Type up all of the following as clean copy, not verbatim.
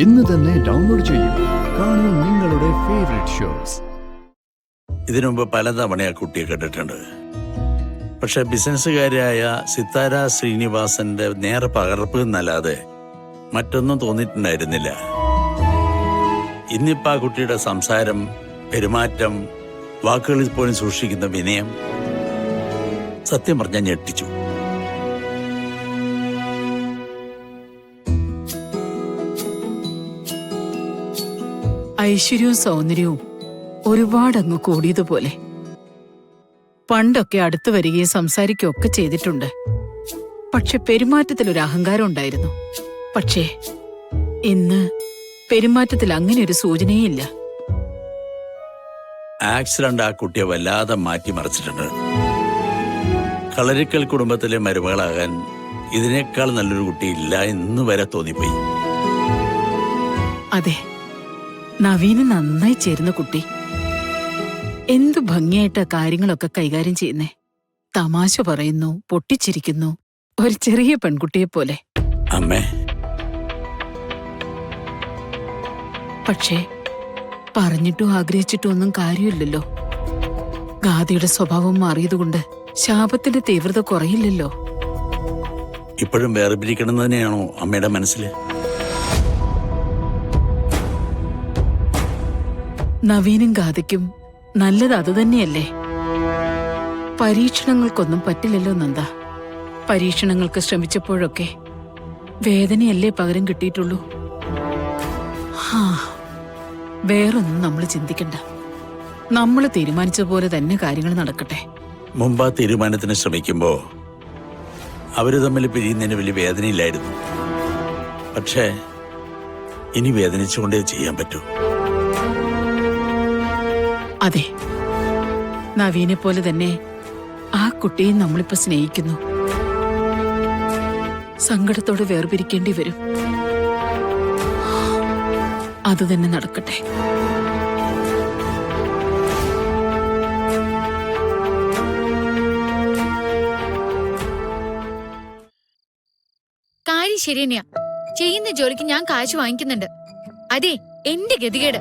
ഇന്ന് തന്നെ ഡൗൺലോഡ് ചെയ്യൂ. കാണൂ നിങ്ങളുടെ ഫേവറേറ്റ് ഷോസ്. ഇതിനു മുമ്പ് പലതവണ ആ കുട്ടിയെ കണ്ടിട്ടുണ്ട്. പക്ഷെ ബിസിനസ്സുകാരിയായ സിത്താര ശ്രീനിവാസന്റെ നേരെ പകർപ്പ് എന്നല്ലാതെ മറ്റൊന്നും തോന്നിയിട്ടുണ്ടായിരുന്നില്ല. ഇന്നിപ്പോ ആ കുട്ടിയുടെ സംസാരം, പെരുമാറ്റം, വാക്കുകളിൽ പോലും സൂക്ഷിക്കുന്ന വിനയം സത്യം പറഞ്ഞാൽ ഞെട്ടിച്ചു. ഐശ്വര്യവും സൗന്ദര്യവും ഒരുപാടങ്ങ് കൂടിയതുപോലെ. പണ്ടൊക്കെ അടുത്തു വരികയും സംസാരിക്കുകയൊക്കെ ചെയ്തിട്ടുണ്ട്. പക്ഷെ പെരുമാറ്റത്തിലൊരു അഹങ്കാരം ഉണ്ടായിരുന്നു. പക്ഷേ ഇന്ന് പെരുമാറ്റത്തിൽ അങ്ങനെ ഒരു സൂചനയില്ല. ആക്സിഡന്റ് ആ കുട്ടിയെ വല്ലാതെ മാറ്റിമറിച്ചിട്ടുണ്ട്. കളരിക്കൽ കുടുംബത്തിലെ മരുമകളാകാൻ ഇതിനേക്കാൾ നല്ലൊരു കുട്ടി ഇല്ല എന്ന് വരെ തോന്നിപ്പോയി. അതെ, നവീന് നന്നായി ചേരുന്ന കുട്ടി. എന്തു ഭംഗിയായിട്ടാ കാര്യങ്ങളൊക്കെ കൈകാര്യം ചെയ്യുന്നേ. തമാശ പറയുന്നു, പൊട്ടിച്ചിരിക്കുന്നു, ഒരു ചെറിയ പെൺകുട്ടിയെ പോലെ. അമ്മേ, പക്ഷേ പറഞ്ഞിട്ടും ആഗ്രഹിച്ചിട്ടും ഒന്നും കാര്യമില്ലല്ലോ. ഗാദിയുടെ സ്വഭാവം മാറിയതുകൊണ്ട് ശാപത്തിന്റെ തീവ്രത കുറയില്ലല്ലോ. ഇപ്പോഴും വേർപിരിക്കണം തന്നെയാണോ അമ്മയുടെ മനസ്സിൽ? നവീനും ഗാഥയ്ക്കും നല്ലത് അതുതന്നെയല്ലേ. പരീക്ഷണങ്ങൾക്കൊന്നും പറ്റില്ലല്ലോ നന്ദ. പരീക്ഷണങ്ങൾക്ക് ശ്രമിച്ചപ്പോഴൊക്കെ വേദനയല്ലേ പകരം കിട്ടിയിട്ടുള്ളൂ. വേറൊന്നും നമ്മൾ ചിന്തിക്കണ്ട. നമ്മൾ തീരുമാനിച്ച പോലെ തന്നെ കാര്യങ്ങൾ നടക്കട്ടെ. മുമ്പ് ആ തീരുമാനത്തിന് ശ്രമിക്കുമ്പോ അവര് തമ്മിൽ പിരിയുന്നതിന് വലിയ വേദനയില്ലായിരുന്നു. പക്ഷേ ഇനി വേദനിച്ചുകൊണ്ടേ ചെയ്യാൻ പറ്റൂ. അതെ, നവീനെ പോലെ തന്നെ ആ കുട്ടിയെ നമ്മളിപ്പോ സ്നേഹിക്കുന്നു. സങ്കടത്തോടെ വേർപിരിക്കേണ്ടി വരും. അത് തന്നെ നടക്കട്ടെ. കാര്യം ശരി തന്നെയാ. ചെയ്യുന്ന ജോലിക്ക് ഞാൻ കാശ് വാങ്ങിക്കുന്നുണ്ട്. അതെ, എന്റെ ഗതികേട്.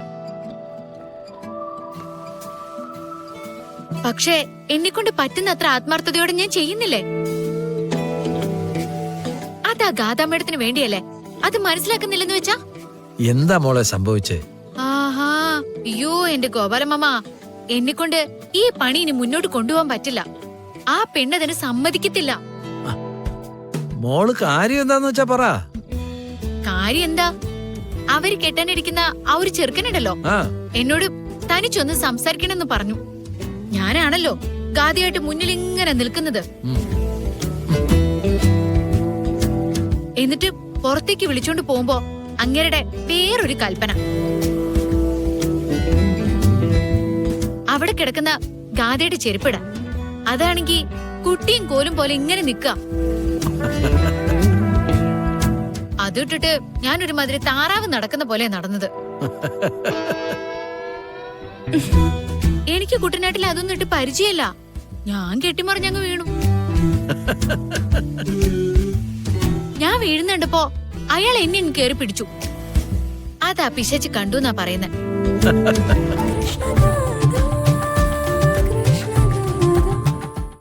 പക്ഷേ എന്നെക്കൊണ്ട് പറ്റുന്ന അത്ര ആത്മാർത്ഥതയോടെ ഞാൻ ചെയ്യുന്നില്ലേ? അതാ ഗാഥാമേടത്തിന് വേണ്ടിയല്ലേ. അത് മനസ്സിലാക്കുന്നില്ലെന്ന് വെച്ചാ എന്താ മോളെ സംഭവിച്ചേ? ആഹാ, അയ്യോ എന്റെ ഗോപാലമ്മ, എന്നെക്കൊണ്ട് ഈ പണി ഇനി മുന്നോട്ട് കൊണ്ടുപോകാൻ പറ്റില്ല. ആ പെണ്ണതിന് സമ്മതിക്കത്തില്ല. മോള് കാര്യം എന്താന്ന് വെച്ചാ പറ. കാര്യം എന്താ? അവര് കെട്ടാനിരിക്കുന്ന ആ ഒരു ചെറുക്കനുണ്ടല്ലോ, എന്നോട് തനിച്ചൊന്ന് സംസാരിക്കണമെന്ന് പറഞ്ഞു. ഞാനാണല്ലോ ഗാദിയായിട്ട് മുന്നിൽ ഇങ്ങനെ നിൽക്കുന്നത്. എന്നിട്ട് പുറത്തേക്ക് വിളിച്ചോണ്ട് പോകുമ്പോ അങ്ങേരുടെ വേറൊരു കൽപ്പന. അവിടെ കിടക്കുന്ന ഗാദിയുടെ ചെരുപ്പിട. അതാണെങ്കി കുട്ടിയും കോലും പോലെ ഇങ്ങനെ നിക്ക. അതിട്ടിട്ട് ഞാനൊരുമാതിരി താറാവ് നടക്കുന്ന പോലെ നടന്നത്. എനിക്ക് കുട്ടനാട്ടിൽ അതൊന്നും ഇട്ട് പരിചയല്ല. ഞാൻ കെട്ടിമറിഞ്ഞങ്ങ് വീണു. ഞാൻ വീഴുന്നുണ്ടപ്പോ അയാൾ എന്നെ അങ്ങ് കേറി പിടിച്ചു. അതാ പിശാച് കണ്ടു എന്നാ പറയുന്നത്.